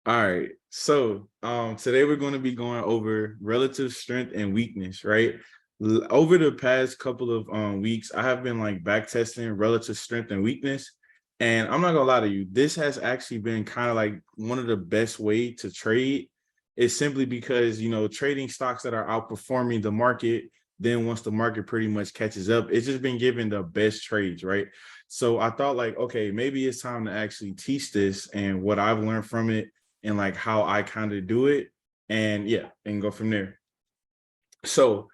All right. So today we're going to be going over relative strength and weakness, right? Over the past couple of weeks, I have been like back testing relative strength and weakness. And I'm not gonna lie to you, this has actually been kind of like one of the best way to trade. It's simply because trading stocks that are outperforming the market, then once the market pretty much catches up, it's just been given the best trades, right? So I thought like, okay, maybe it's time to actually teach this and what I've learned from it and like how I kind of do it, and yeah, and go from there. So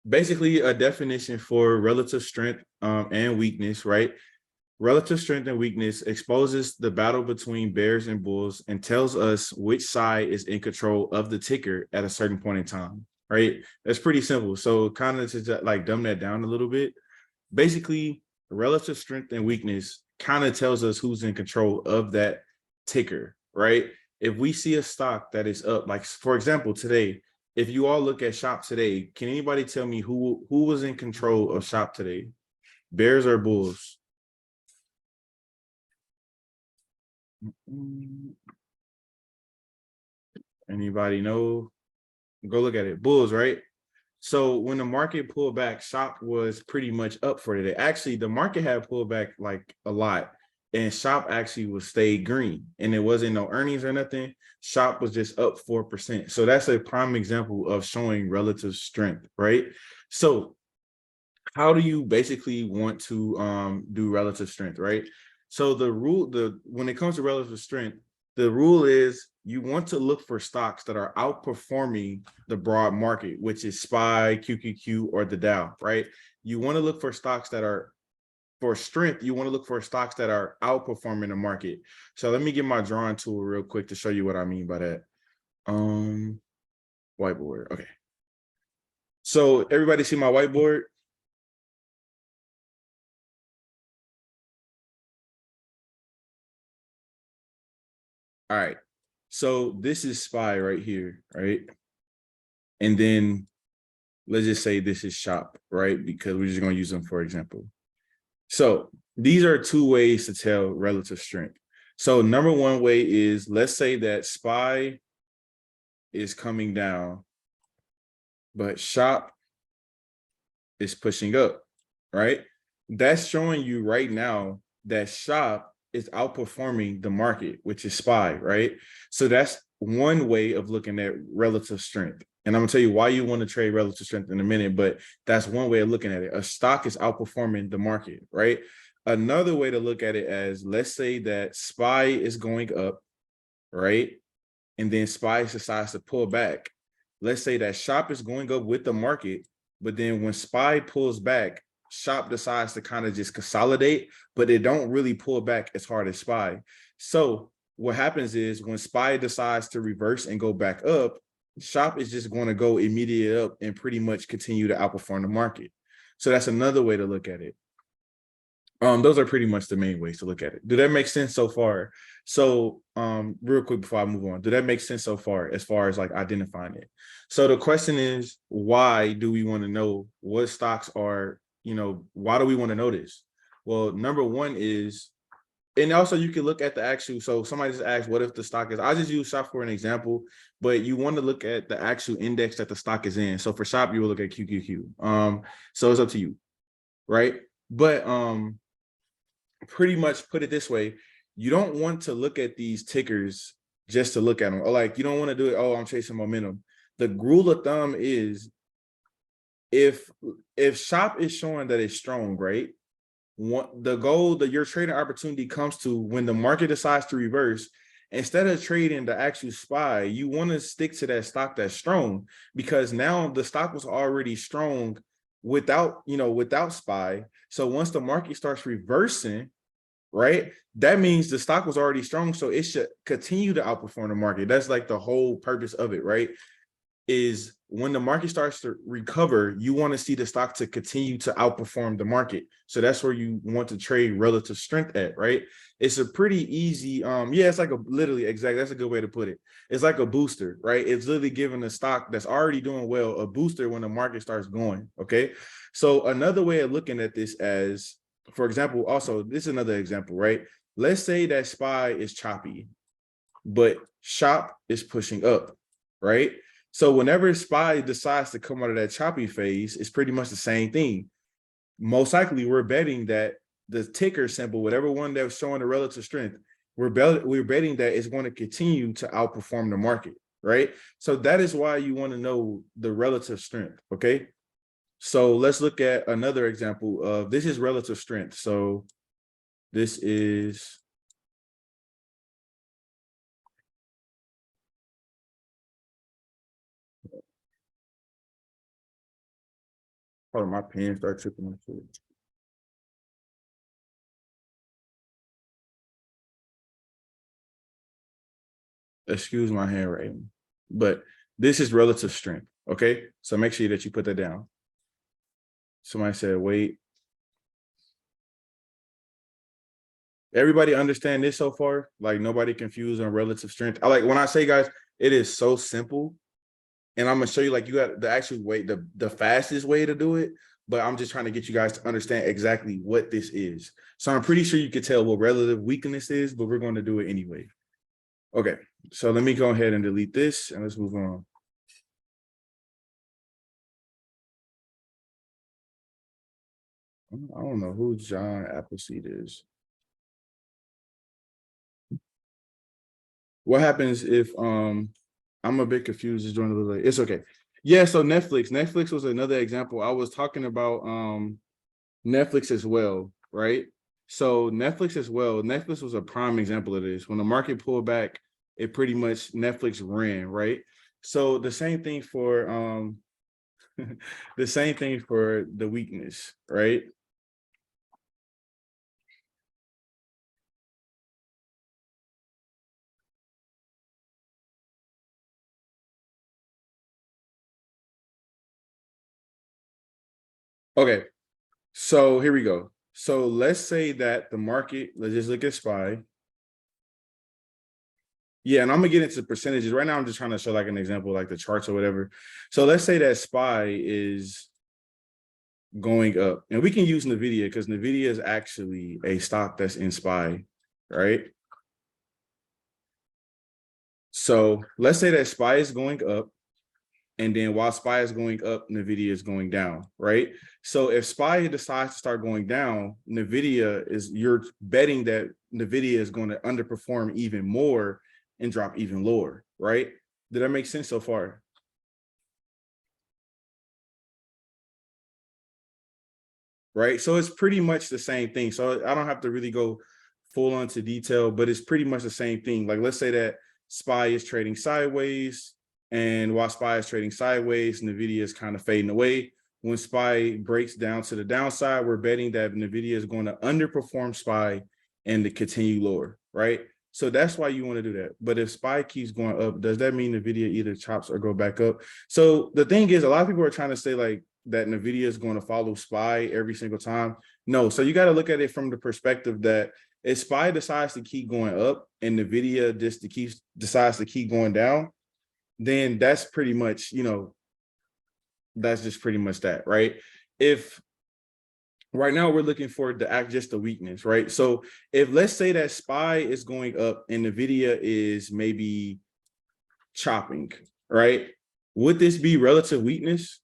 basically a definition for relative strength and weakness, right? Relative strength and weakness exposes the battle between bears and bulls and tells us which side is in control of the ticker at a certain point in time, right? That's pretty simple. So kind of to like dumb that down a little bit, basically relative strength and weakness kind of tells us who's in control of that ticker, right? If we see a stock that is up, like for example, today, if you all look at Shop today, can anybody tell me who was in control of Shop today? Bears or bulls? Anybody know? Go look at it. Bulls, right? So when the market pulled back, Shop was pretty much up for today. Actually, the market had pulled back like a lot, and Shop actually was stayed green, and it wasn't no earnings or nothing. Shop was just up 4%. So that's a prime example of showing relative strength, right? So how do you basically want to do relative strength, right? So the rule, when it comes to relative strength, the rule is you want to look for stocks that are outperforming the broad market, which is SPY, QQQ, or the Dow, right? You want to look for stocks that are for strength. You want to look for stocks that are outperforming the market. So let me get my drawing tool real quick to show you what I mean by that. Whiteboard. Okay. So everybody see my whiteboard? All right. So this is SPY right here, right? And then let's just say this is Shop, right? Because we're just going to use them for example. So these are two ways to tell relative strength. So number one way is, let's say that SPY is coming down, but Shop is pushing up, right? That's showing you right now that Shop is outperforming the market, which is SPY, right? So that's one way of looking at relative strength. And I'm gonna tell you why you want to trade relative strength in a minute, but that's one way of looking at it. A stock is outperforming the market, right? Another way to look at it as, let's say that SPY is going up, right? And then SPY decides to pull back. Let's say that Shop is going up with the market, but then when SPY pulls back, Shop decides to kind of just consolidate, but it don't really pull back as hard as SPY. So what happens is when SPY decides to reverse and go back up, Shop is just going to go immediately up and pretty much continue to outperform the market. So that's another way to look at it. Those are pretty much the main ways to look at it. Do that make sense so far? So real quick before I move on, do that make sense so far as like identifying it? So the question is, why do we want to know what stocks are, why do we want to know this? Well, number one is, and also you can look at the actual, so somebody just asked, what if the stock is, I just use Shop for an example, but you want to look at the actual index that the stock is in. So for Shop, you will look at QQQ. So it's up to you, right? But pretty much put it this way, you don't want to look at these tickers just to look at them, or like you don't want to do it, oh, I'm chasing momentum. The rule of thumb is, if Shop is showing that it's strong, right, the goal that your trading opportunity comes to when the market decides to reverse, instead of trading the actual SPY, you want to stick to that stock that's strong, because now the stock was already strong without SPY. So once the market starts reversing, right, that means the stock was already strong, so it should continue to outperform the market. That's like the whole purpose of it, right? Is when the market starts to recover, you want to see the stock to continue to outperform the market. So that's where you want to trade relative strength at, right? It's a pretty easy, yeah, it's like literally, exactly, that's a good way to put it. It's like a booster, right? It's literally giving a stock that's already doing well a booster when the market starts going, okay? So another way of looking at this as, for example, also, this is another example, right? Let's say that SPY is choppy, but shop is pushing up, right? So whenever SPY decides to come out of that choppy phase, it's pretty much the same thing. Most likely we're betting that the ticker symbol, whatever one that was showing the relative strength, we're betting that it's going to continue to outperform the market, right? So that is why you want to know the relative strength, okay? So let's look at another example of this is relative strength. So this is oh, my pen started tripping my foot. Excuse my handwriting, but this is relative strength, okay? So make sure that you put that down. Somebody said, wait. Everybody understand this so far? Like nobody confused on relative strength. I like when I say, guys, it is so simple. And I'm gonna show you like you got the actual way, the fastest way to do it. But I'm just trying to get you guys to understand exactly what this is. So I'm pretty sure you could tell what relative weakness is, but we're going to do it anyway. Okay, so let me go ahead and delete this and let's move on. I don't know who John Appleseed is. What happens if I'm a bit confused, just joined a little late. It's okay. Yeah, so Netflix was another example. I was talking about Netflix as well, right? So Netflix as well, Netflix was a prime example of this. When the market pulled back, it pretty much Netflix ran, right? So the same thing for the same thing for the weakness, right? Okay, so here we go. So let's say that the market, let's just look at SPY. Yeah, and I'm gonna get into percentages. Right now, I'm just trying to show like an example, like the charts or whatever. So let's say that SPY is going up, and we can use NVIDIA because NVIDIA is actually a stock that's in SPY, right? So let's say that SPY is going up, and then while SPY is going up, NVIDIA is going down, right? So if SPY decides to start going down, you're betting that NVIDIA is going to underperform even more and drop even lower, right? Did that make sense so far? Right? So it's pretty much the same thing. So I don't have to really go full into detail, but it's pretty much the same thing. Like let's say that SPY is trading sideways, and while SPY is trading sideways, NVIDIA is kind of fading away. When SPY breaks down to the downside, we're betting that NVIDIA is going to underperform SPY and to continue lower, right? So that's why you want to do that. But if SPY keeps going up, does that mean NVIDIA either chops or go back up? So the thing is, a lot of people are trying to say like that NVIDIA is going to follow SPY every single time. No, so you got to look at it from the perspective that if SPY decides to keep going up and NVIDIA decides to keep going down, then that's pretty much, that's just pretty much that, right? If right now we're looking for just the weakness, right? So if let's say that SPY is going up and NVIDIA is maybe chopping, right? Would this be relative weakness?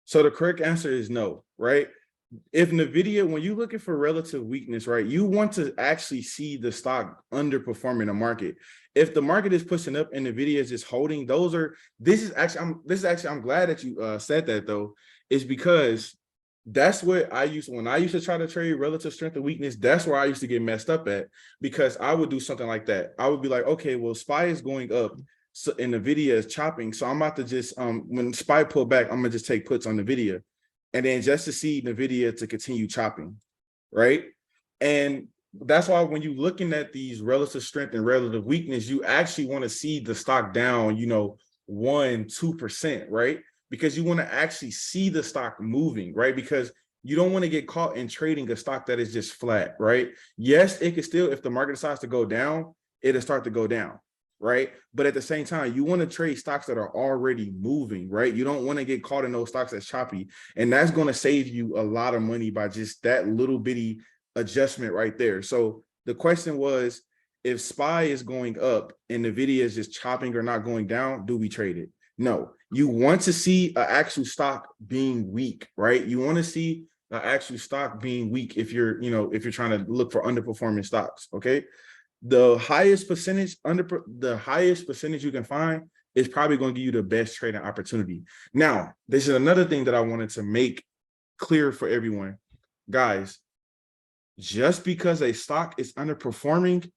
So the correct answer is no, right? If NVIDIA, when you're looking for relative weakness, right, you want to actually see the stock underperforming the market. If the market is pushing up and NVIDIA is just holding, I'm glad that you said that though, is because that's what when I used to try to trade relative strength and weakness, that's where I used to get messed up at, because I would do something like that. I would be like, okay, well, SPY is going up, so and NVIDIA is chopping. So I'm about to just, when SPY pull back, I'm gonna just take puts on NVIDIA. And then just to see NVIDIA to continue chopping, right? And that's why when you're looking at these relative strength and relative weakness, you actually want to see the stock down, 1-2%, right? Because you want to actually see the stock moving, right? Because you don't want to get caught in trading a stock that is just flat, right? Yes, it can still, if the market decides to go down, it'll start to go down, right? But at the same time, you want to trade stocks that are already moving, right? You don't want to get caught in those stocks that's choppy. And that's going to save you a lot of money by just that little bitty adjustment right there. So the question was, if SPY is going up and NVIDIA is just chopping or not going down, do we trade it? No. You want to see an actual stock being weak, right? You want to see an actual stock being weak if you're, if you're trying to look for underperforming stocks, okay? The highest percentage you can find is probably going to give you the best trading opportunity. Now, this is another thing that I wanted to make clear for everyone. Guys, just because a stock is underperforming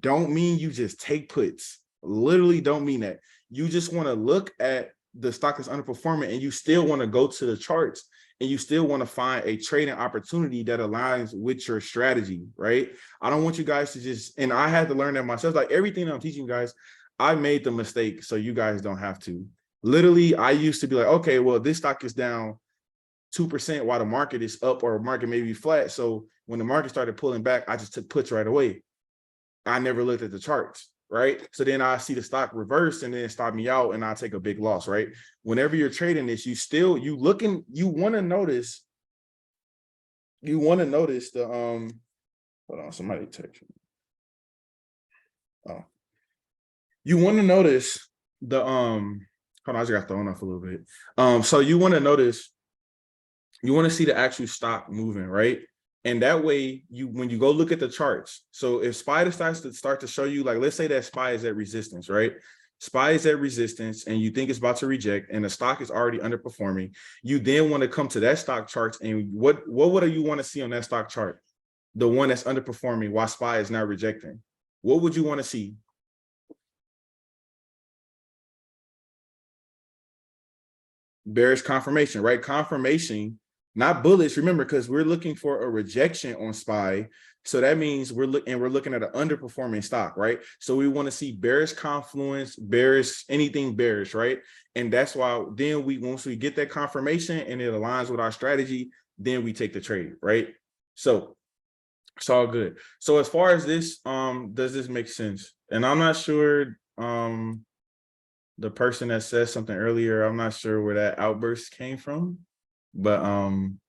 don't mean you just take puts. Literally don't mean that. You just want to look at the stock is underperforming and you still want to go to the charts and you still want to find a trading opportunity that aligns with your strategy, right? I don't want you guys to just, and I had to learn that myself. Like everything I'm teaching you guys, I made the mistake so you guys don't have to. Literally, I used to be like, okay, well, this stock is down 2% while the market is up or market may be flat. So when the market started pulling back, I just took puts right away. I never looked at the charts, right? So then I see the stock reverse and then stop me out and I take a big loss, right? Whenever you're trading this, you want to notice the, hold on, somebody text me. Oh, you want to notice the, hold on, I just got thrown off a little bit. So you want to see the actual stock moving, right? And that way, when you go look at the charts, so if SPY decides to start to show you, like, let's say that SPY is at resistance, right? SPY is at resistance and you think it's about to reject and the stock is already underperforming, you then want to come to that stock charts and what would you want to see on that stock chart? The one that's underperforming while SPY is now rejecting. What would you want to see? Bearish confirmation, right? Confirmation, not bullish. Remember, because we're looking for a rejection on SPY. So that means we're looking at an underperforming stock, right? So we want to see bearish confluence, bearish, anything bearish, right? And that's why then once we get that confirmation and it aligns with our strategy, then we take the trade, right? So it's all good. So as far as this, does this make sense? And I'm not sure, the person that said something earlier, I'm not sure where that outburst came from, but I'm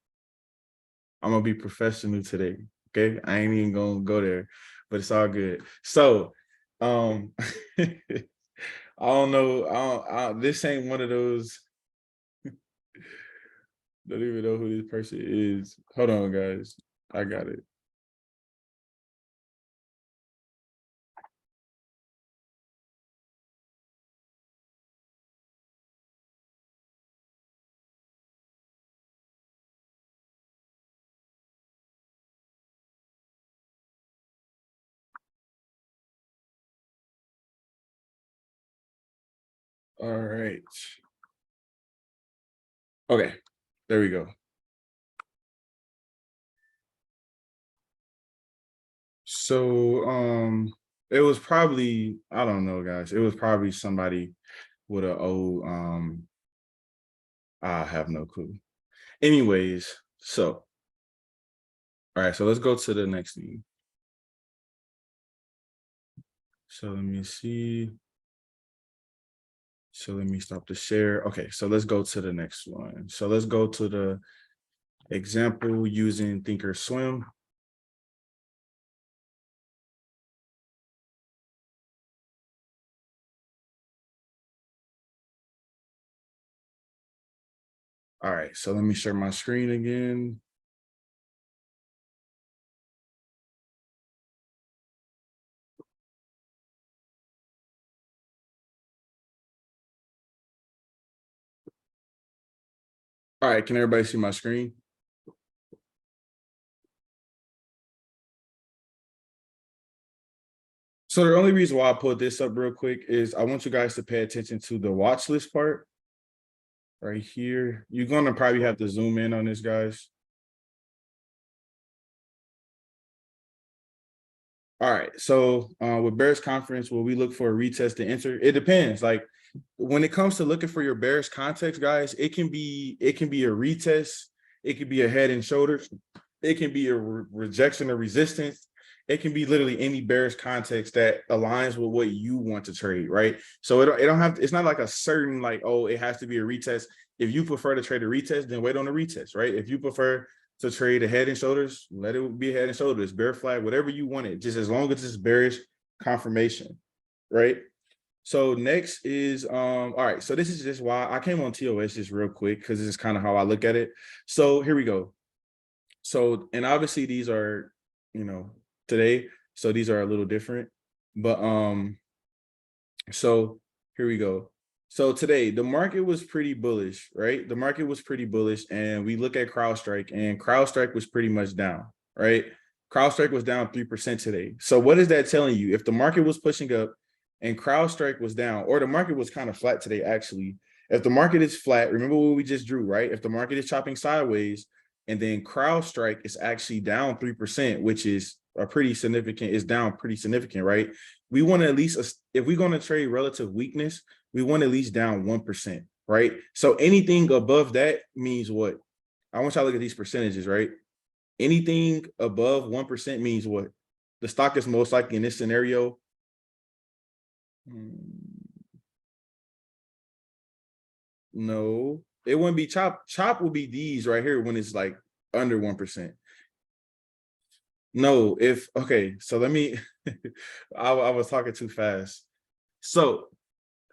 gonna be professional today. Okay, I ain't even gonna go there, but it's all good. So I don't know. This ain't one of those. Don't even know who this person is. Hold on, guys. I got it. All right. Okay, there we go. So it was probably, I don't know, guys. It was probably somebody with an old I have no clue. Anyways, so all right, so let's go to the next thing. So let me see. So let me stop the share. Okay, so let's go to the next one. So let's go to the example using Thinkorswim. All right, so let me share my screen again. All right, can everybody see my screen? So the only reason why I put this up real quick is I want you guys to pay attention to the watch list part right here. You're gonna probably have to zoom in on this, guys. All right, so with bearish confidence, will we look for a retest to enter? It depends. Like when it comes to looking for your bearish context, guys, it can be a retest, it could be a head and shoulders, it can be a rejection or resistance, It can be literally any bearish context that aligns with what you want to trade, right? So it don't have, it's not like a certain like, oh, it has to be a retest. If you prefer to trade a retest, then wait on the retest, right? If you prefer to trade a head and shoulders, let it be a head and shoulders, bear flag, whatever you want it, just as long as it's bearish confirmation, right? So next is all right. So this is just why I came on TOS just real quick because this is kind of how I look at it. So here we go. So, and obviously these are, you know, today, so these are a little different, but so here we go. So today the market was pretty bullish, right? The market was pretty bullish, and we look at CrowdStrike, and CrowdStrike was pretty much down, right? CrowdStrike was down 3% today. So what is that telling you? If the market was pushing up and CrowdStrike was down, or the market was kind of flat today, actually. If the market is flat, remember what we just drew, right? If the market is chopping sideways, and then CrowdStrike is actually down 3%, which is a pretty significant, is down pretty significant, right? We want to at least, if we're going to trade relative weakness, we want at least down 1%, right? So anything above that means what? I want y'all to look at these percentages, right? Anything above 1% means what? The stock is most likely in this scenario. No, it wouldn't be chop. Chop will be these right here when it's like under 1%. No, if okay, so let me I was talking too fast. So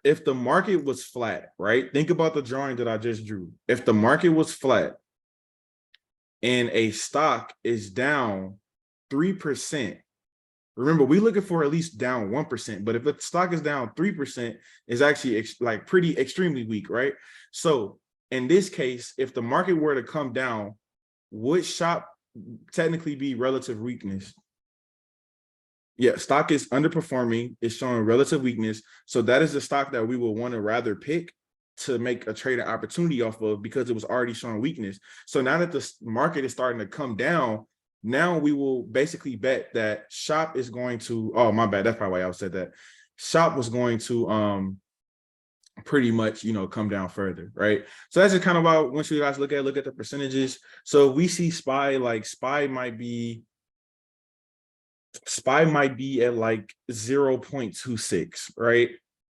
if the market was flat, right? Think about the drawing that I just drew. If the market was flat and a stock is down 3%, remember, we're looking for at least down 1%, but if the stock is down 3%, it's actually like pretty extremely weak, right? So in this case, if the market were to come down, would shop technically be relative weakness? Yeah, stock is underperforming, it's showing relative weakness. So that is the stock that we will want to rather pick to make a trading opportunity off of because it was already showing weakness. So now that the market is starting to come down, now we will basically bet that shop is going to, oh, my bad, that's probably why I said that. Shop was going to pretty much, you know, come down further, right? So that's just kind of about, once you guys look at the percentages. So we see SPY, like SPY might be at like 0.26, right?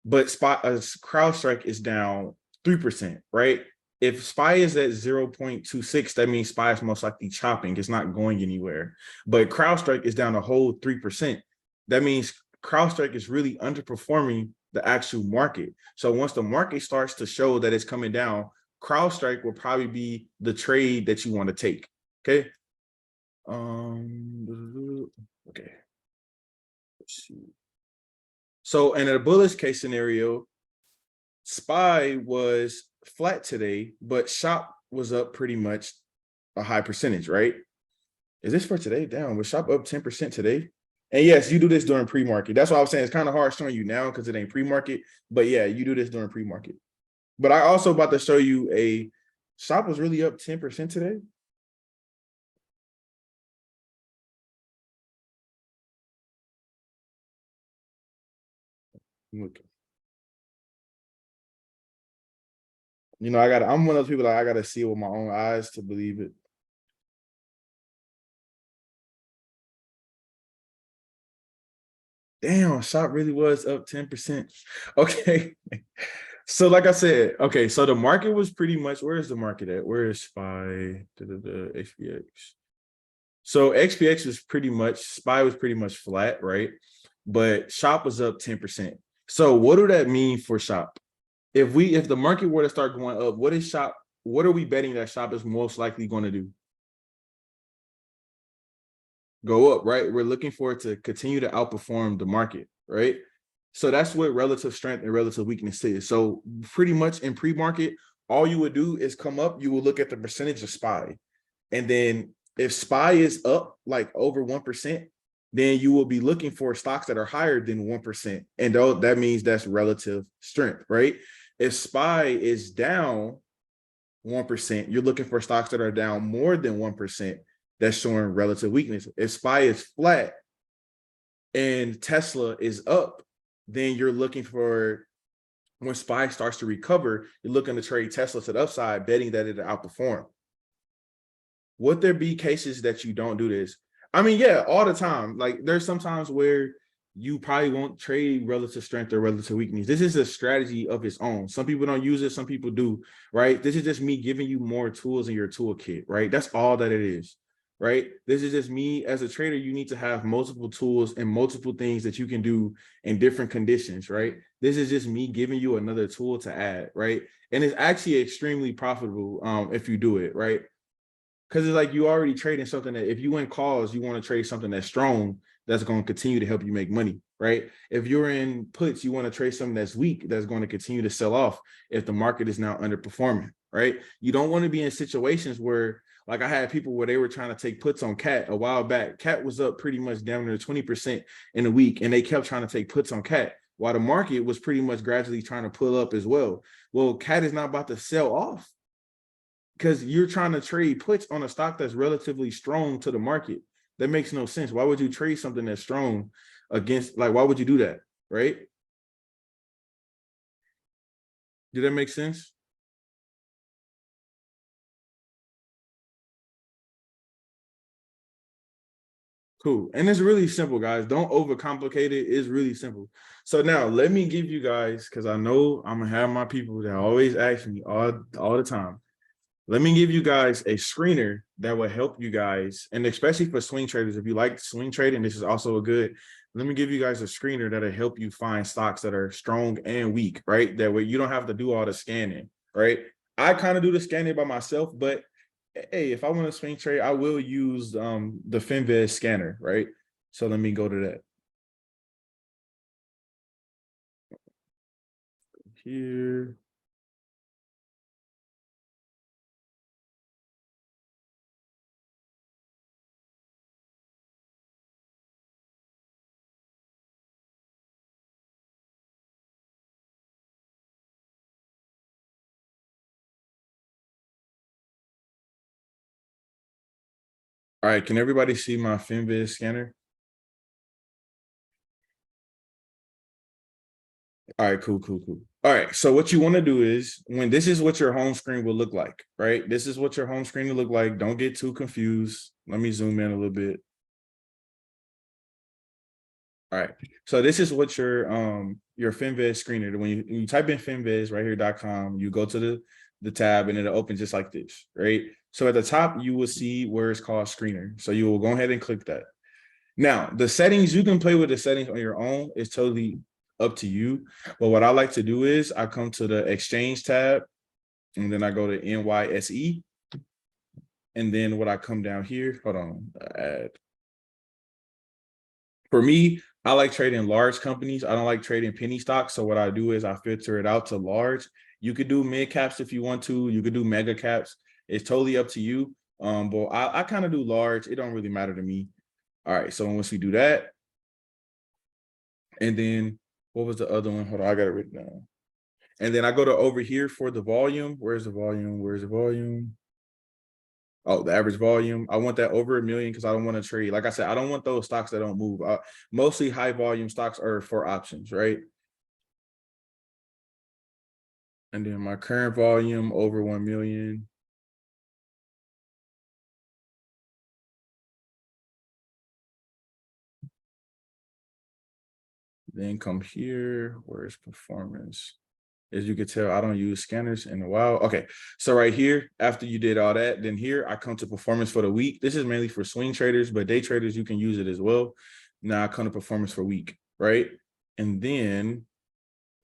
But CrowdStrike is down 3%, right? If SPY is at 0.26, that means SPY is most likely chopping. It's not going anywhere. But CrowdStrike is down a whole 3%. That means CrowdStrike is really underperforming the actual market. So once the market starts to show that it's coming down, CrowdStrike will probably be the trade that you want to take. Okay. Okay. Let's see. So in a bullish case scenario, SPY was flat today, but shop was up pretty much a high percentage, right? Is this for today? Down. Was shop up 10% today? And yes, you do this during pre-market. That's why I was saying it's kind of hard showing you now because it ain't pre-market. But yeah, you do this during pre-market. But I also about to show you a shop was really up 10% today. Look. You know, I'm one of those people that I gotta see it with my own eyes to believe it. Damn, shop really was up 10%. Okay. So like I said, okay, so the market was pretty much, where is the market at? Where is SPY? XPX. So XPX was pretty much, SPY was pretty much flat, right? But shop was up 10%. So what do that mean for shop? If the market were to start going up, what are we betting that shop is most likely going to do? Go up, right? We're looking for it to continue to outperform the market, right? So that's what relative strength and relative weakness is. So pretty much in pre-market, all you would do is come up, you will look at the percentage of SPY. And then if SPY is up like over 1%, then you will be looking for stocks that are higher than 1%. And that means that's relative strength, right? If SPY is down 1%, you're looking for stocks that are down more than 1%. That's showing relative weakness. If SPY is flat and Tesla is up, then you're looking for, when SPY starts to recover, you're looking to trade Tesla to the upside, betting that it'll outperform. Would there be cases that you don't do this? I mean, yeah, all the time. Like there's sometimes where you probably won't trade relative strength or relative weakness. This is a strategy of its own. Some people don't use it, some people do, right? This is just me giving you more tools in your toolkit, right? That's all that it is, right? This is just me as a trader. You need to have multiple tools and multiple things that you can do in different conditions, right? This is just me giving you another tool to add, right? And it's actually extremely profitable if you do it, right? Because it's like you already trading something that if you win calls, you want to trade something that's strong, that's going to continue to help you make money, right? If you're in puts, you want to trade something that's weak, that's going to continue to sell off if the market is now underperforming, right? You don't want to be in situations where, like I had people where they were trying to take puts on CAT a while back. CAT was up pretty much down near 20% in a week, and they kept trying to take puts on CAT while the market was pretty much gradually trying to pull up as well. Well, CAT is not about to sell off because you're trying to trade puts on a stock that's relatively strong to the market. That makes no sense. Why would you trade something that's strong against, like, why would you do that, right? Did that make sense? Cool. And it's really simple, guys. Don't overcomplicate it. It's really simple. So now let me give you guys, because I know I'm gonna have my people that always ask me all the time. Let me give you guys a screener that will help you guys, and especially for swing traders, if you like swing trading, this is also a good. Let me give you guys a screener that'll help you find stocks that are strong and weak, right? That way you don't have to do all the scanning, right? I kind of do the scanning by myself, but hey, if I want to swing trade, I will use the Finviz scanner, right? So let me go to that here. All right, can everybody see my Finviz scanner? All right, cool, cool, cool. All right, so what you want to do is when this is what your home screen will look like, right? This is what your home screen will look like. Don't get too confused. Let me zoom in a little bit. All right, so this is what your Finviz screener. When you type in Finviz right here.com, you go to the tab and it'll open just like this, right? So at the top, you will see where it's called screener. So you will go ahead and click that. Now, the settings, you can play with the settings on your own. It's totally up to you. But what I like to do is I come to the exchange tab and then I go to NYSE. And then what I come down here, hold on, add. For me, I like trading large companies. I don't like trading penny stocks. So what I do is I filter it out to large. You could do mid caps if you want to. You could do mega caps. It's totally up to you. But I kind of do large. It don't really matter to me. All right. So once we do that, and then what was the other one? Hold on, I got it written down. And then I go to over here for the volume. Where's the volume? Where's the volume? Oh, the average volume. I want that over 1 million because I don't want to trade. Like I said, I don't want those stocks that don't move. Mostly high volume stocks are for options, right? And then my current volume over 1 million. Then come here. Where's performance? As you can tell, I don't use scanners in a while. Okay, so right here, after you did all that, then here I come to performance for the week. This is mainly for swing traders, but day traders, you can use it as well. Now I come to performance for week, right? And then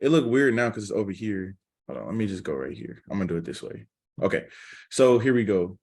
it looked weird now because it's over here. Hold on, let me just go right here. I'm gonna do it this way. Okay, so here we go.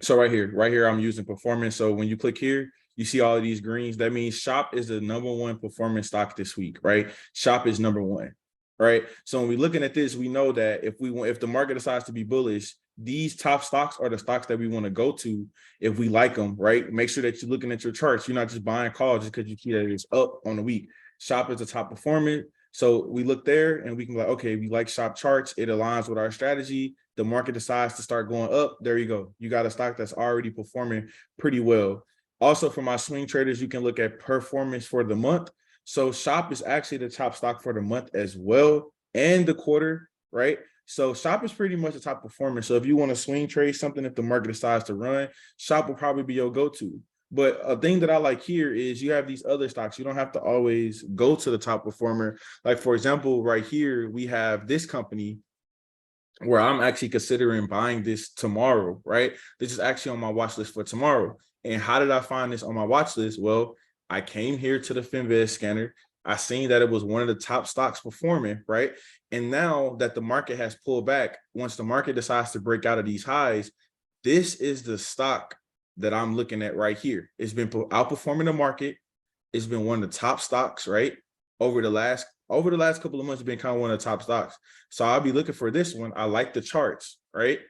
So right here, I'm using performance. So when you click here, you see all of these greens. That means Shop is the #1 performance stock this week, right? Shop is #1, right? So when we're looking at this, we know that if the market decides to be bullish, these top stocks are the stocks that we want to go to if we like them, right? Make sure that you're looking at your charts. You're not just buying calls just because you see that it's up on the week. Shop is the top performer. So we look there and we can be like, okay, we like Shop charts. It aligns with our strategy. The market decides to start going up. There you go. You got a stock that's already performing pretty well. Also, for my swing traders, you can look at performance for the month. So Shop is actually the top stock for the month as well and the quarter, right? So SHOP is pretty much the top performer. So if you want to swing trade something, if the market decides to run, SHOP will probably be your go-to. But a thing that I like here is you have these other stocks. You don't have to always go to the top performer. Like, for example, right here, we have this company where I'm actually considering buying this tomorrow, right? This is actually on my watch list for tomorrow. And how did I find this on my watch list? Well, I came here to the Finvest scanner. I seen that it was one of the top stocks performing, right? And now that the market has pulled back, once the market decides to break out of these highs, this is the stock that I'm looking at right here. It's been outperforming the market. It's been one of the top stocks, right? Over the last couple of months, it's been kind of one of the top stocks. So I'll be looking for this one. I like the charts, right?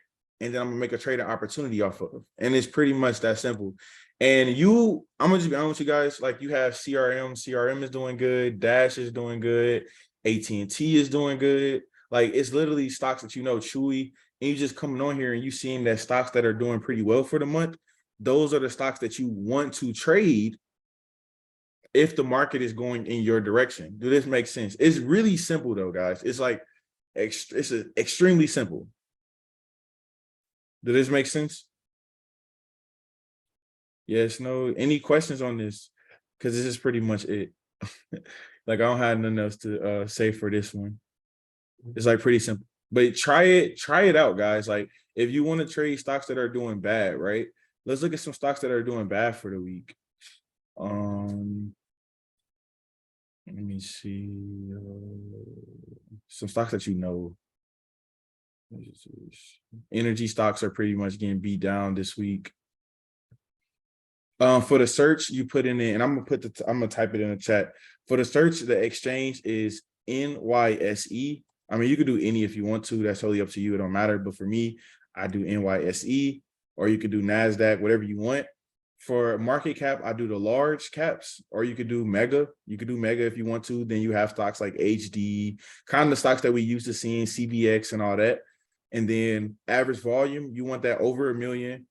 And then I'm gonna make a trading opportunity off of. And it's pretty much that simple. And I'm gonna just be honest with you guys. Like, you have CRM is doing good, Dash is doing good, AT&T is doing good. Like, it's literally stocks that Chewy, and you just coming on here and you seeing that stocks that are doing pretty well for the month. Those are the stocks that you want to trade if the market is going in your direction. Do this make sense? It's really simple though, guys. It's like it's extremely simple. Does this make sense? Yes, no. Any questions on this? Because this is pretty much it. Like, I don't have nothing else to say for this one. It's like pretty simple. But try it out, guys. Like, if you want to trade stocks that are doing bad, right? Let's look at some stocks that are doing bad for the week. Let me see some stocks that energy stocks are pretty much getting beat down this week. For the search, you put in it, and I'm gonna type it in the chat. For the search, the exchange is NYSE. I mean, you could do any if you want to. That's totally up to you. It don't matter. But for me, I do NYSE, or you could do NASDAQ, whatever you want. For market cap, I do the large caps, or you could do mega. You could do mega if you want to. Then you have stocks like HD, kind of the stocks that we used to see in CVX and all that. And then average volume, you want that over 1 million.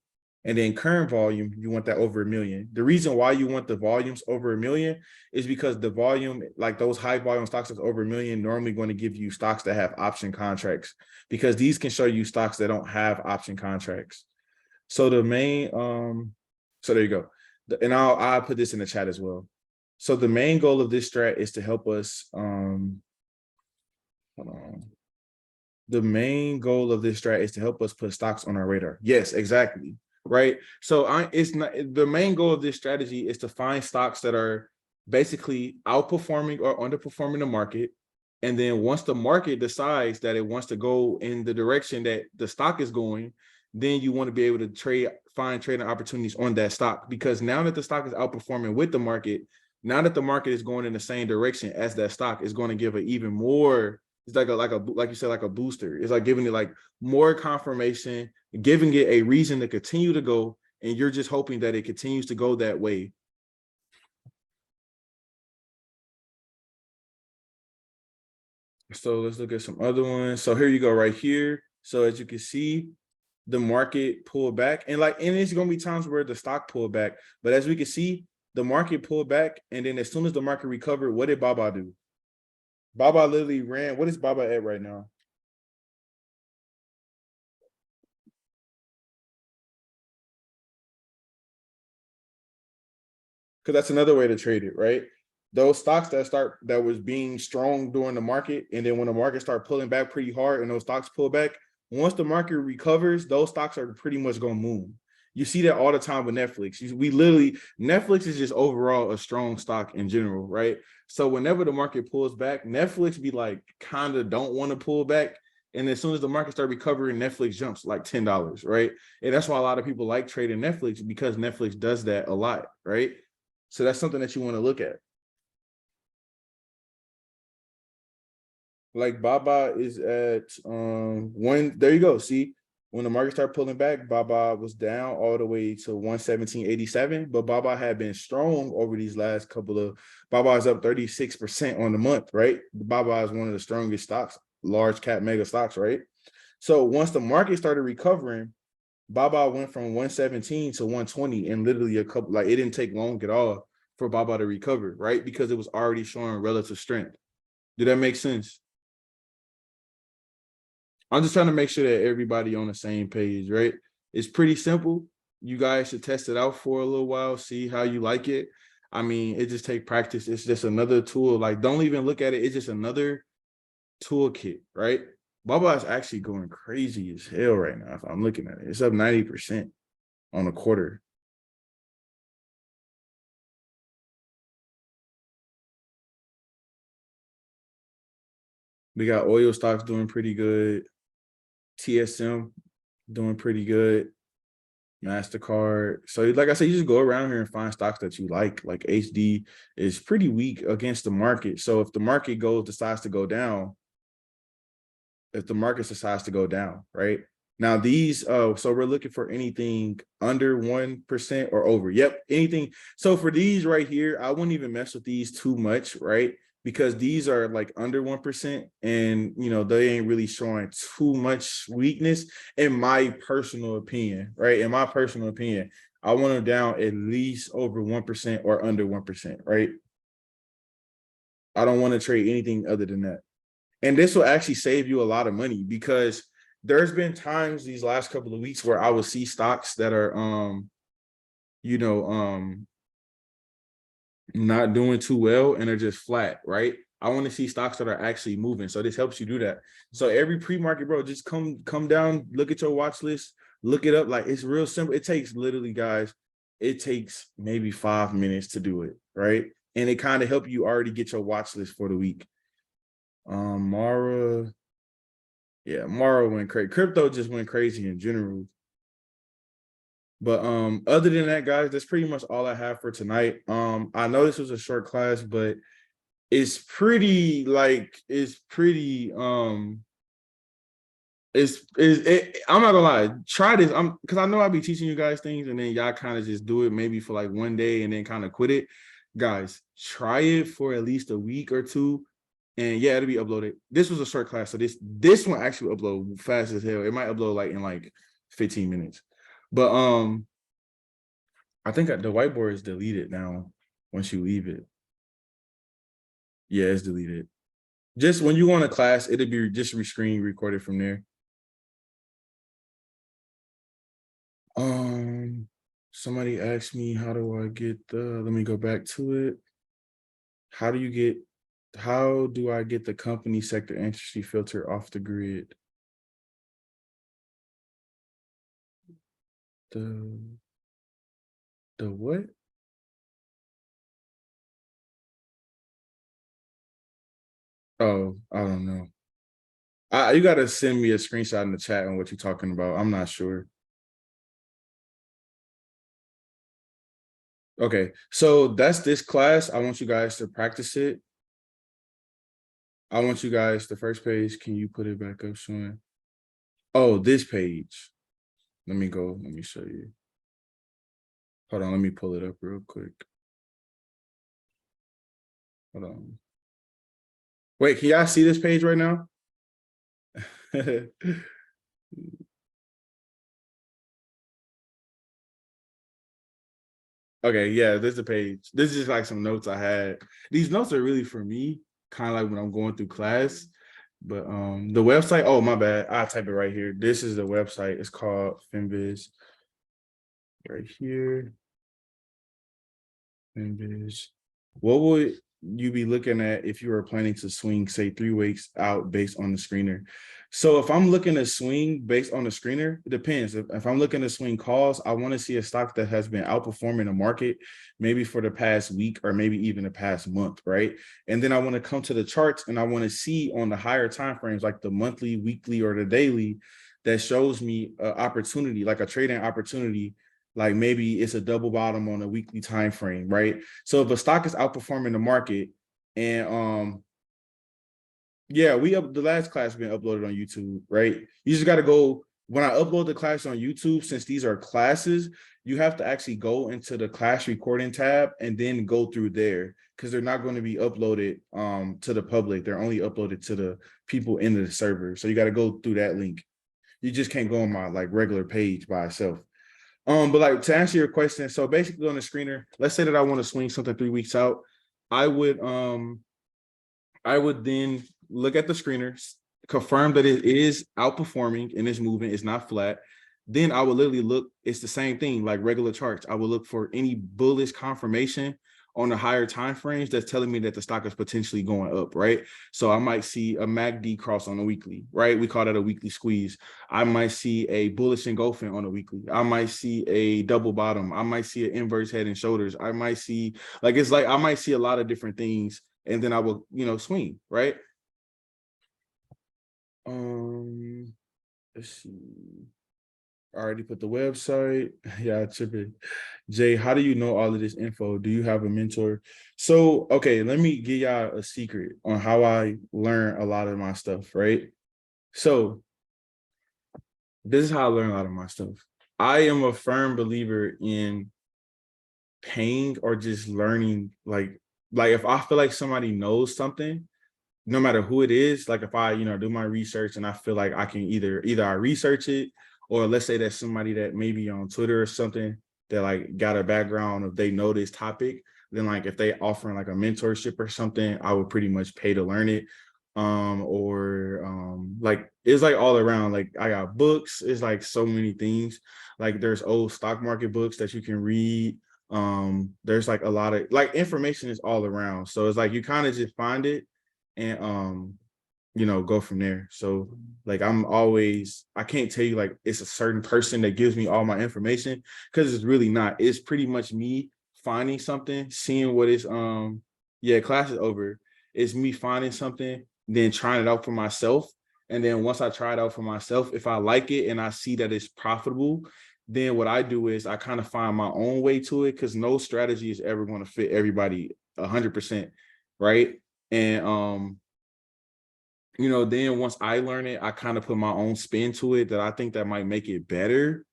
And then current volume, you want that over 1 million. The reason why you want the volumes over 1 million is because the volume, like those high volume stocks that's over 1 million, normally going to give you stocks that have option contracts, because these can show you stocks that don't have option contracts. So the main, so there you go. And I'll put this in the chat as well. So the main goal of this strat is to help us, hold on. The main goal of this strat is to help us put stocks on our radar. Yes, exactly. Right. So it's not the main goal of this strategy is to find stocks that are basically outperforming or underperforming the market. And then once the market decides that it wants to go in the direction that the stock is going, then you want to be able to find trading opportunities on that stock, because now that the stock is outperforming with the market, now that the market is going in the same direction as that stock, is going to give an even more. It's like like you said, like a booster. It's like giving it like more confirmation, giving it a reason to continue to go, and you're just hoping that it continues to go that way. So let's look at some other ones. So here you go right here. So as you can see, the market pulled back, and it's going to be times where the stock pulled back. But as we can see, the market pulled back, and then as soon as the market recovered, what did Baba do? Baba literally ran. What is Baba at right now? Because that's another way to trade it, right? Those stocks that was being strong during the market, and then when the market started pulling back pretty hard and those stocks pull back, once the market recovers, those stocks are pretty much going to move. You see that all the time with Netflix. Netflix is just overall a strong stock in general, right? So whenever the market pulls back, Netflix be like kind of don't want to pull back. And as soon as the market start recovering, Netflix jumps like $10, right? And that's why a lot of people like trading Netflix, because Netflix does that a lot, right? So that's something that you want to look at. Like Baba is at one. There you go. See, when the market started pulling back, Baba was down all the way to 117.87. But Baba had been strong over these last couple of. Baba is up 36% on the month, right? Baba is one of the strongest stocks, large cap mega stocks, right? So once the market started recovering, Baba went from 117 to 120 in literally it didn't take long at all for Baba to recover, right? Because it was already showing relative strength. Did that make sense? I'm just trying to make sure that everybody on the same page, right? It's pretty simple. You guys should test it out for a little while, see how you like it. I mean, it just take practice. It's just another tool. Like, don't even look at it. It's just another toolkit, right? Baba is actually going crazy as hell right now. If I'm looking at it, it's up 90% on a quarter. We got oil stocks doing pretty good. TSM doing pretty good. MasterCard. So, like I said, you just go around here and find stocks that you like. Like HD is pretty weak against the market. So if the market decides to go down, right? Now these, so we're looking for anything under 1% or over. Yep, anything. So for these right here, I wouldn't even mess with these too much, right? Because these are like under 1%, and they ain't really showing too much weakness, in my personal opinion, right? In my personal opinion, I want them down at least over 1% or under 1%, right? I don't want to trade anything other than that. And this will actually save you a lot of money, because there's been times these last couple of weeks where I will see stocks that are not doing too well and are just flat, right? I want to see stocks that are actually moving. So this helps you do that. So every pre-market, bro, just come down, look at your watch list, look it up. Like, it's real simple. It takes literally, guys, it takes maybe 5 minutes to do it, right? And it kind of help you already get your watch list for the week. Mara went crazy. Crypto just went crazy in general. But other than that, guys, that's pretty much all I have for tonight. I know this was a short class, but it's pretty I'm not gonna lie, try this. Because I know I'll be teaching you guys things and then y'all kind of just do it maybe for like one day and then kind of quit it. Guys, try it for at least a week or two. And yeah, it'll be uploaded. This was a short class, so this one actually upload fast as hell. It might upload like in like 15 minutes. But I think the whiteboard is deleted now once you leave it. Yeah, it's deleted. Just when you go on a class, it'll be just screen recorded from there. Somebody asked me, how do I get let me go back to it. How do I get the company sector industry filter off the grid? The what? Oh, I don't know. You got to send me a screenshot in the chat on what you're talking about. I'm not sure. Okay, so that's this class. I want you guys to practice it. I want you guys, the first page, can you put it back up showing? Oh, this page. Let me show you. Hold on, let me pull it up real quick. Hold on. Wait, can y'all see this page right now? Okay, yeah, this is the page. This is like some notes I had. These notes are really for me, kind of like when I'm going through class. But the website, oh my bad, I'll type it right here. This is the website. It's called Finviz. Right here. Finviz. What would you be looking at if you were planning to swing, say, 3 weeks out based on the screener? So if I'm looking to swing based on the screener, it depends. If I'm looking to swing calls, I want to see a stock that has been outperforming the market, maybe for the past week or maybe even the past month, right? And then I want to come to the charts and I want to see on the higher time frames, like the monthly, weekly, or the daily, that shows me an opportunity, like a trading opportunity. Like maybe it's a double bottom on a weekly time frame, right? So if a stock is outperforming the market, and yeah, the last class been uploaded on YouTube, right? You just got to go, when I upload the class on YouTube, since these are classes, you have to actually go into the class recording tab and then go through there, because they're not going to be uploaded to the public. They're only uploaded to the people in the server. So you got to go through that link. You just can't go on my like regular page by itself. But like, to answer your question, so basically on the screener, let's say that I want to swing something 3 weeks out, I would then look at the screener, confirm that it is outperforming and it's moving, it's not flat. Then I would literally look, it's the same thing like regular charts. I would look for any bullish confirmation on the higher time frames that's telling me that the stock is potentially going up, right? So I might see a MACD cross on a weekly, right? We call that a weekly squeeze. I might see a bullish engulfing on a weekly. I might see a double bottom. I might see an inverse head and shoulders. I might see, like, it's like, I might see a lot of different things, and then I will, swing, right? Let's see. I already put the website. Yeah, tripping. Jay, how do you know all of this info? Do you have a mentor? So, okay, let me give y'all a secret on how I learn a lot of my stuff, right? So, this is how I learn a lot of my stuff. I am a firm believer in paying or just learning, like if I feel like somebody knows something, no matter who it is, like if I, do my research and I feel like I can either I research it, or let's say that somebody that maybe on Twitter or something that like got a background of they know this topic, then like if they offering like a mentorship or something, I would pretty much pay to learn it. Like it's like all around, like I got books, it's like so many things. Like there's old stock market books that you can read. There's like a lot of like information is all around. So it's like you kind of just find it and go from there. So like I can't tell you like it's a certain person that gives me all my information, because it's really not. It's pretty much me finding something, seeing what is class is over. It's me finding something, then trying it out for myself. And then once I try it out for myself, if I like it and I see that it's profitable, then what I do is I kind of find my own way to it, because no strategy is ever going to fit everybody 100%, right? And then once I learn it, I kind of put my own spin to it that I think that might make it better.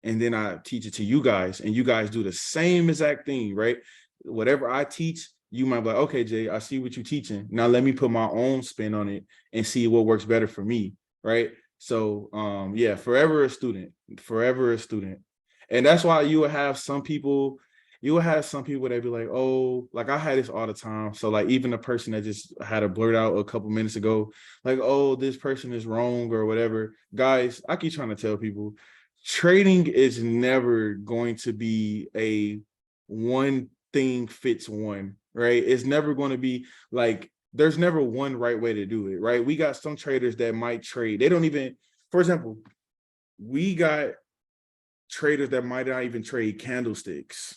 And then I teach it to you guys, and you guys do the same exact thing, right? Whatever I teach, you might be like, okay, Jay, I see what you're teaching. Now let me put my own spin on it and see what works better for me, right? So yeah, forever a student, forever a student. And that's why you will have some people that be like, oh, like I had this all the time. So like even the person that just had a blurt out a couple minutes ago, like, oh, this person is wrong or whatever. Guys, I keep trying to tell people, trading is never going to be a one thing fits one, right? It's never going to be like, there's never one right way to do it, right? We got some traders that might trade. They don't even, for example, we got traders that might not even trade candlesticks.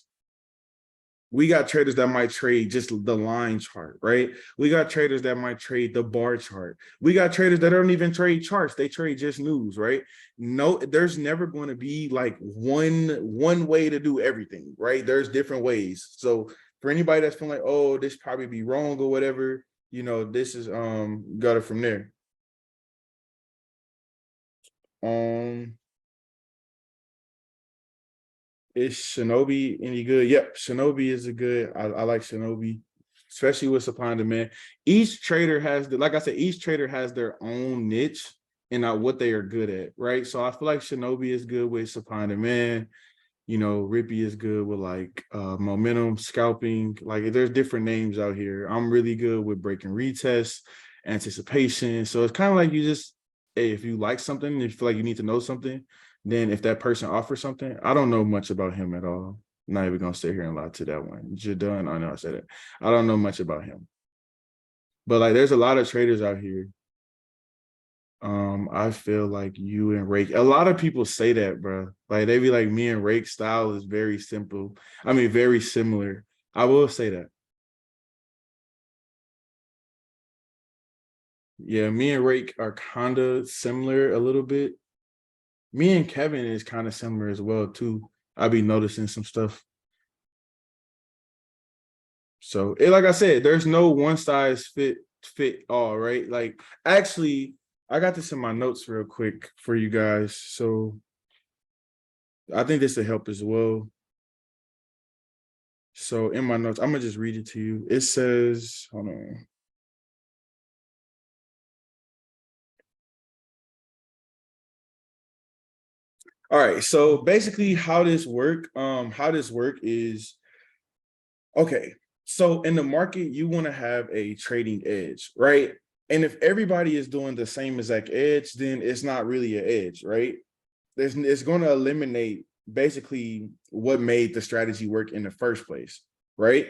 We got traders that might trade just the line chart, right? We got traders that might trade the bar chart. We got traders that don't even trade charts. They trade just news, right? No, there's never going to be like one way to do everything, right? There's different ways. So for anybody that's feeling like, oh, this probably be wrong or whatever, this is got it from there. Is Shinobi any good? Yep, Shinobi is a good. I like Shinobi, especially with supply and demand. Each trader has like I said, each trader has their own niche and what they are good at, right? So I feel like Shinobi is good with supply and demand. Rippy is good with like momentum, scalping. Like there's different names out here. I'm really good with breaking retests, anticipation. So it's kind of like you just, hey, if you like something, if you feel like you need to know something, then if that person offers something, I don't know much about him at all. I'm not even gonna sit here and lie to that one. Jadon, I know I said it. I don't know much about him. But like there's a lot of traders out here. I feel like you and Rake, a lot of people say that, bro. Like they be like, me and Rake style is very simple. I mean, very similar. I will say that. Yeah, me and Rake are kind of similar a little bit. Me and Kevin is kind of similar as well, too. I be noticing some stuff. So, like I said, there's no one size fit all, right? Like, actually, I got this in my notes real quick for you guys. So, I think this will help as well. So, in my notes, I'm gonna just read it to you. It says, hold on. All right. So basically, how this work is, okay. So in the market, you want to have a trading edge, right? And if everybody is doing the same exact edge, then it's not really an edge, right? It's going to eliminate basically what made the strategy work in the first place, right?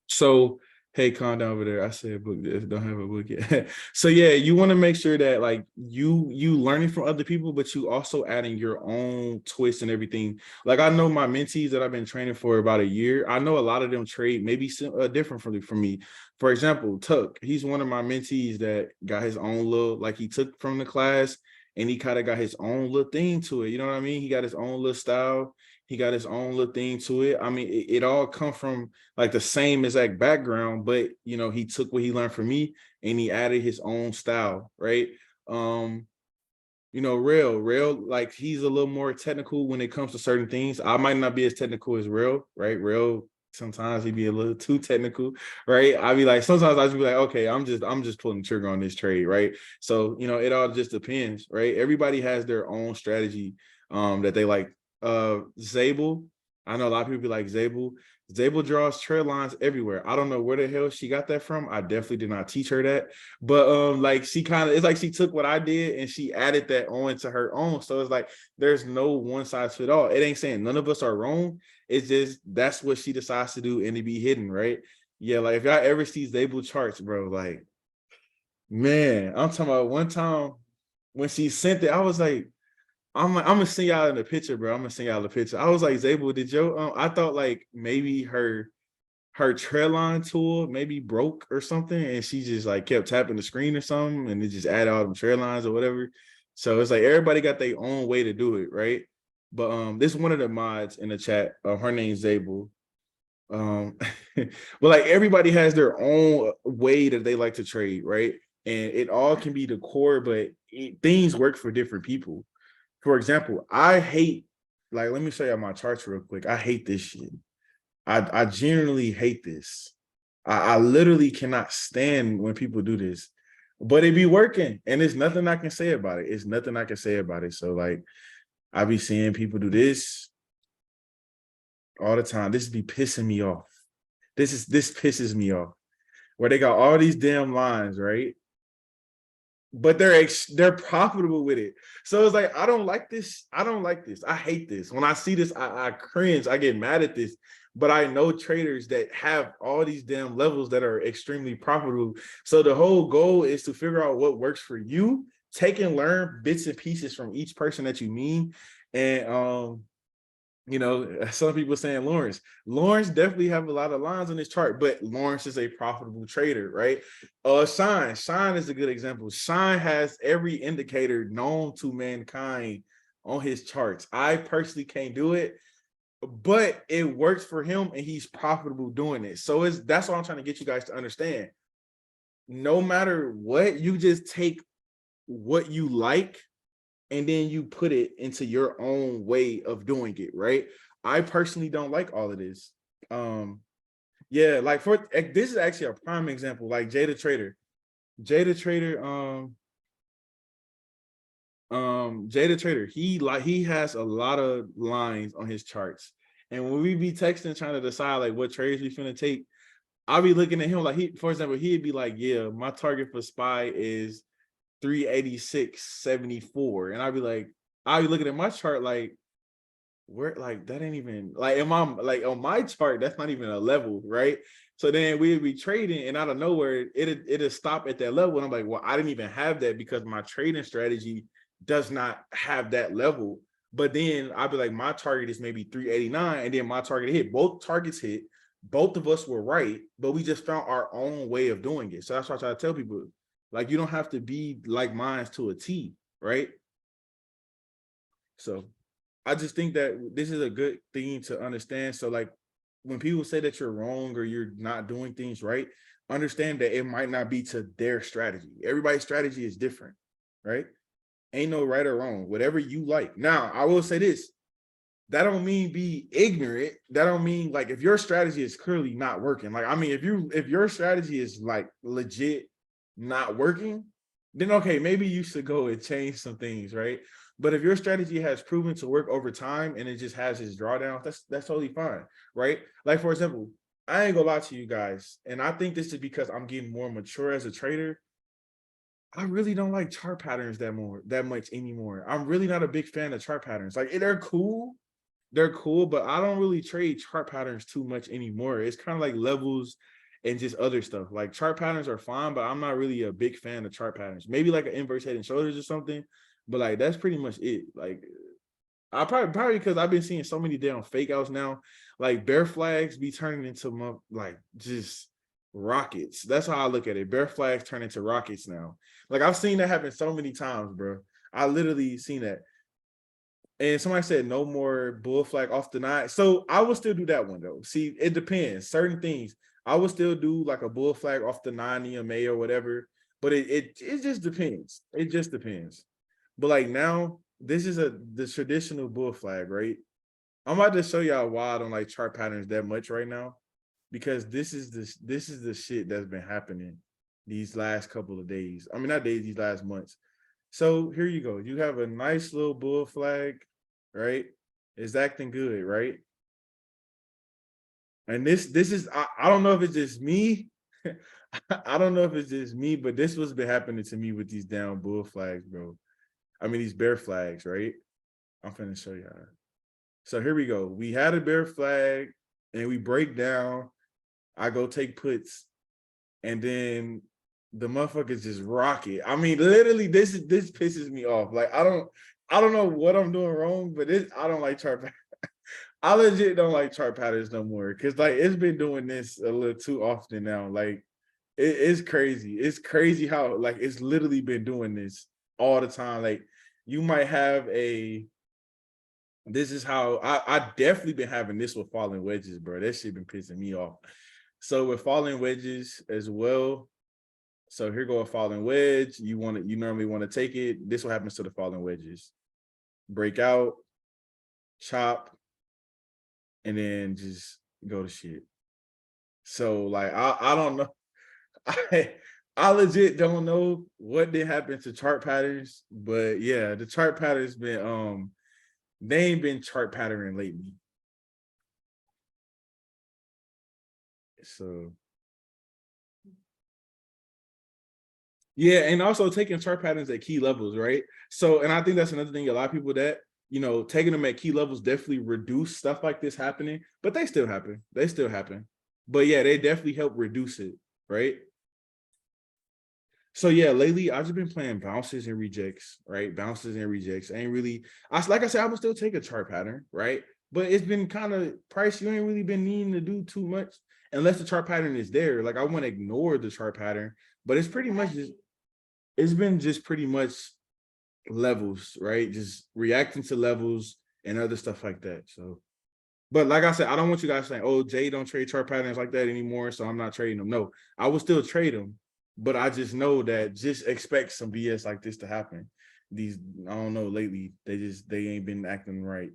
So, hey, calm down over there. I said book this, don't have a book yet. So yeah, you want to make sure that like you learning from other people, but you also adding your own twist and everything. Like I know my mentees that I've been training for about a year. I know a lot of them trade maybe different from me. For example, Tuck, he's one of my mentees that got his own little, like he took from the class and he kind of got his own little thing to it. You know what I mean? He got his own little style. He got his own little thing to it. I mean, it all come from like the same exact background, but you know, he took what he learned from me and he added his own style, right? You know, Rail, like he's a little more technical when it comes to certain things. I might not be as technical as Rail, right? Rail, sometimes he'd be a little too technical, right? I'd be like, sometimes I'd be like, okay, I'm just pulling the trigger on this trade, right? So, you know, it all just depends, right? Everybody has their own strategy that they like. Zabel, I know a lot of people be like Zabel draws trail lines everywhere. I don't know where the hell she got that from. I definitely did not teach her that. But like she kind of, it's like she took what I did and she added that on to her own. So it's like there's no one size fit all. It ain't saying none of us are wrong. It's just that's what she decides to do and it be hidden, right? Yeah, like if y'all ever see Zabel charts, bro, like man, I'm talking about one time when she sent it, I was like, I'm gonna send y'all in the picture, bro. I'm gonna send y'all the picture. I was like, Zabel, did you? I thought like maybe her trail line tool maybe broke or something, and she just like kept tapping the screen or something, and it just added all them trail lines or whatever. So it's like everybody got their own way to do it, right? But this is one of the mods in the chat. Her name's Zabel. But like everybody has their own way that they like to trade, right? And it all can be the core, but things work for different people. For example, I hate, like, let me show you my charts real quick. I hate this shit. I genuinely hate this. I literally cannot stand when people do this, but it be working, and there's nothing I can say about it. It's nothing I can say about it. So like, I be seeing people do this all the time. This be pissing me off. This pisses me off. Where they got all these damn lines, right? But they're profitable with it. So it's like, I don't like this. I don't like this. I hate this. When I see this, I cringe. I get mad at this. But I know traders that have all these damn levels that are extremely profitable. So the whole goal is to figure out what works for you, take and learn bits and pieces from each person that you meet. And you know, some people saying Lawrence definitely have a lot of lines on this chart, but Lawrence is a profitable trader, right? Shine is a good example. Shine has every indicator known to mankind on his charts. I personally can't do it, but it works for him and he's profitable doing it. So that's what I'm trying to get you guys to understand. No matter what, you just take what you like and then you put it into your own way of doing it, right? I personally don't like all of this. Yeah, like this is actually a prime example, like Jada Trader. Jada Trader, Jada Trader, he has a lot of lines on his charts. And when we be texting trying to decide like what trades we finna take, I'll be looking at him like for example, he'd be like, yeah, my target for SPY is 386.74. And I'd be looking at my chart like, where, like that ain't even like am I like on my chart, that's not even a level, right? So then we'd be trading and out of nowhere it'll stop at that level. And I'm like, well, I didn't even have that because my trading strategy does not have that level. But then I'd be like, my target is maybe 389, and then my target hit. Both targets hit, both of us were right, but we just found our own way of doing it. So that's why I try to tell people, like, you don't have to be like mine to a T, right? So I just think that this is a good thing to understand. So like when people say that you're wrong or you're not doing things right, understand that it might not be to their strategy. Everybody's strategy is different, right? Ain't no right or wrong, whatever you like. Now, I will say this, that don't mean be ignorant. That don't mean like if your strategy is clearly not working. Like, I mean, if your strategy is like legit not working, then okay, maybe you should go and change some things, right? But if your strategy has proven to work over time and it just has its drawdown, that's totally fine, right? Like for example, I ain't gonna lie to you guys, and I think this is because I'm getting more mature as a trader. I really don't like chart patterns that much anymore. I'm really not a big fan of chart patterns. Like they're cool, but I don't really trade chart patterns too much anymore. It's kind of like levels and just other stuff. Like chart patterns are fine, but I'm not really a big fan of chart patterns. Maybe like an inverse head and shoulders or something, but like that's pretty much it. Like I probably because I've been seeing so many damn fake outs now. Like bear flags be turning into like just rockets. That's how I look at it. Bear flags turn into rockets now. Like I've seen that happen so many times, bro. I literally seen that. And somebody said no more bull flag off the nine. So I would still do that one though. See, it depends. Certain things I would still do like a bull flag off the 9 EMA or whatever. But it just depends. It just depends. But like now, this is the traditional bull flag, right? I'm about to show y'all why I don't like chart patterns that much right now. Because this is the shit that's been happening these last couple of days. I mean, not days, these last months. So here you go. You have a nice little bull flag, right? It's acting good, right? And this is I don't know if it's just me. I don't know if it's just me, but this was been happening to me with these down bull flags, bro. I mean these bear flags, right? I'm finna show y'all. So here we go. We had a bear flag and we break down. I go take puts, and then the motherfuckers just rock it. I mean, literally, this pisses me off. Like, I don't know what I'm doing wrong, but I don't like chart patterns. I legit don't like chart patterns no more because like it's been doing this a little too often now. Like, it's crazy. It's crazy how like it's literally been doing this all the time. Like, you might have a. This is how I definitely been having this with falling wedges, bro. That shit been pissing me off. So with falling wedges as well. So here go a falling wedge. You normally want to take it. This what happens to the falling wedges. Break out, chop, and then just go to shit. So like I don't know. I legit don't know what did happen to chart patterns, but yeah, the chart patterns been they ain't been chart patterning lately. So yeah, and also taking chart patterns at key levels, right? So, and I think that's another thing. A lot of people that taking them at key levels definitely reduce stuff like this happening, but they still happen. They still happen. But yeah, they definitely help reduce it, right? So yeah, lately I've just been playing bounces and rejects, right? Bounces and rejects. I ain't really, like I said, I would still take a chart pattern, right? But it's been kind of price. You ain't really been needing to do too much unless the chart pattern is there. Like I want to ignore the chart pattern, but it's pretty much just it's been just pretty much levels, right? Just reacting to levels and other stuff like that. So, but like I said, I don't want you guys saying, "Oh, Jay don't trade chart patterns like that anymore," so I'm not trading them. No, I will still trade them, but I just know that just expect some BS like this to happen. These I don't know lately, they ain't been acting right.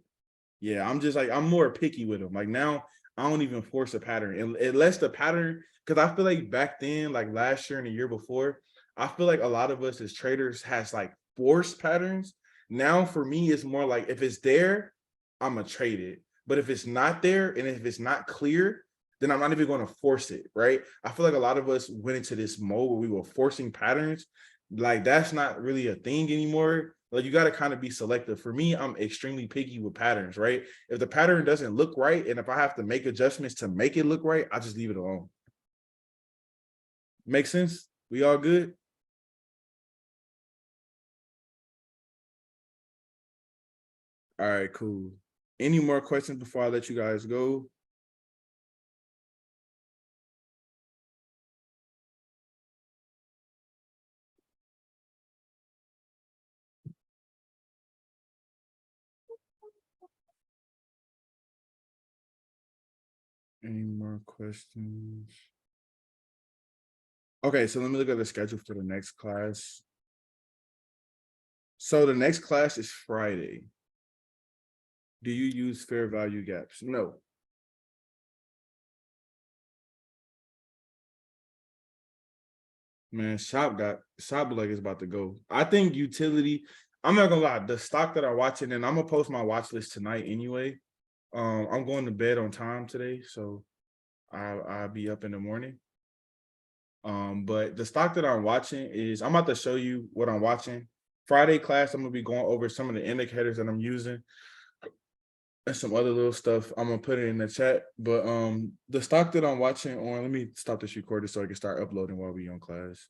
Yeah, I'm just like I'm more picky with them. Like now, I don't even force a pattern unless the pattern. Because I feel like back then, like last year and the year before, I feel like a lot of us as traders has like forced patterns. Now for me, it's more like if it's there, I'm gonna trade it. But if it's not there and if it's not clear, then I'm not even going to force it. Right? I feel like a lot of us went into this mode where we were forcing patterns. Like that's not really a thing anymore. Like you got to kind of be selective. For me, I'm extremely picky with patterns, right? If the pattern doesn't look right, and if I have to make adjustments to make it look right, I just leave it alone. Make sense? We all good? All right, cool. Any more questions before I let you guys go? Any more questions? Okay, so let me look at the schedule for the next class. So the next class is Friday. Do you use fair value gaps? No. Man, shop like is about to go. I think utility. I'm not gonna lie. The stock that I'm watching, and I'm gonna post my watch list tonight anyway. I'm going to bed on time today, so I'll be up in the morning. But the stock that I'm watching is, I'm about to show you what I'm watching. Friday class, I'm gonna be going over some of the indicators that I'm using and some other little stuff. I'm gonna put it in the chat. But the stock that I'm watching on, let me stop this recorder so I can start uploading while we on class.